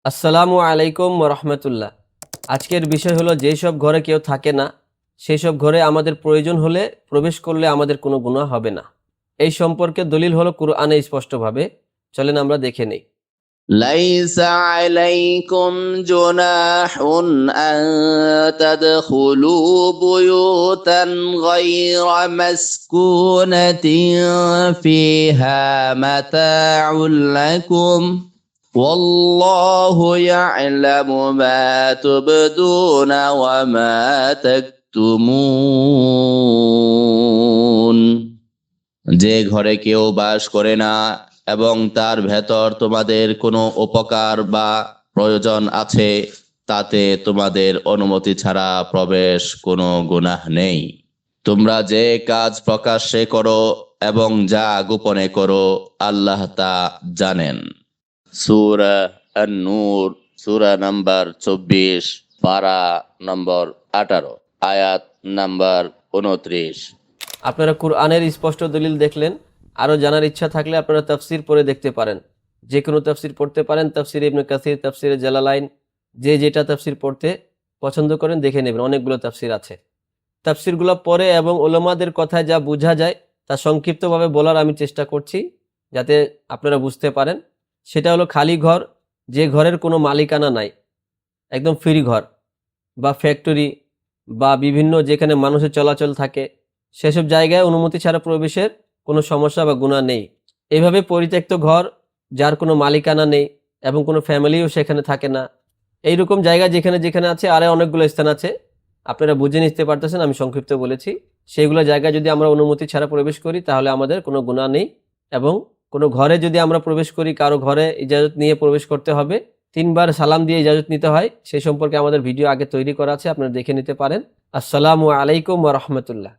আসসালামু আলাইকুম ওয়া রাহমাতুল্লাহ। আজকের বিষয় হলো যেসব ঘরে কেউ থাকে না সেই সব ঘরে আমাদের প্রয়োজন হলে প্রবেশ করলে আমাদের কোনো গুনাহ হবে না। এই সম্পর্কে দলিল হলো কুরআনে স্পষ্টভাবে। চলেন আমরা দেখে নেই। ليس عليكم جناح أن تدخلوا بيوتا غير مسكونة فيها متاع لكم والله يعلم ما تبدون وما تكتمون যে ঘরে কেউ বাস করে না এবং তার ভেতর তোমাদের কোনো উপকার বা প্রয়োজন আছে তাতে তোমাদের অনুমতি ছাড়া প্রবেশ কোনো গুনাহ নেই। তোমরা যে কাজ প্রকাশ্যে করো এবং যা গোপনে করো আল্লাহ তা জানেন। সূরা আন-নূর সূরা নাম্বার 24 পারা নম্বর 18 আয়াত নাম্বার 29। আপনারা কুরআনের স্পষ্ট দলিল দেখলেন। আরও জানার ইচ্ছা থাকলে আপনারা তাফসির পড়ে দেখতে পারেন। যে কোনো তাফসির পড়তে পারেন, তাফসির ইবনে কাসির, তাফসিরে জালালাইন, যে যেটা তাফসির পড়তে পছন্দ করেন দেখে নেবেন। অনেকগুলো তাফসির আছে। তাফসিরগুলো পড়ে এবং উলামাদের কথায় যা বোঝা যায় তা সংক্ষিপ্তভাবে বলার আমি চেষ্টা করছি যাতে আপনারা বুঝতে পারেন। সেটা হলো খালি ঘর, যে ঘরের কোনো মালিকানা নাই, একদম ফ্রি ঘর, বা ফ্যাক্টরি বা বিভিন্ন যেখানে মানুষের চলাচল থাকে সেসব জায়গায় অনুমতি ছাড়া প্রবেশের কোনো সমস্যা বা গুনাহ নেই। এইভাবে পরিত্যক্ত ঘর যার কোনো মালিকানা নেই এবং কোনো ফ্যামিলিও সেখানে থাকে না, এইরকম জায়গা যেখানে যেখানে আছে, আরও অনেকগুলো স্থান আছে, আপনারা বুঝে নিতে পারতেছেন, আমি সংক্ষিপ্ত বলেছি। সেইগুলো জায়গায় যদি আমরা অনুমতি ছাড়া প্রবেশ করি তাহলে আমাদের কোনো গুনাহ নেই। এবং কোনো ঘরে যদি আমরা প্রবেশ করি, কারো ঘরে ইজাজত নিয়ে প্রবেশ করতে হবে, 3 বার সালাম দিয়ে ইজাজত নিতে হয়, সেই সম্পর্কে আমাদের ভিডিও আগে তৈরি করা আছে, আপনারা দেখে নিতে পারেন। আসসালামু আলাইকুম ওয়া রাহমাতুল্লাহ।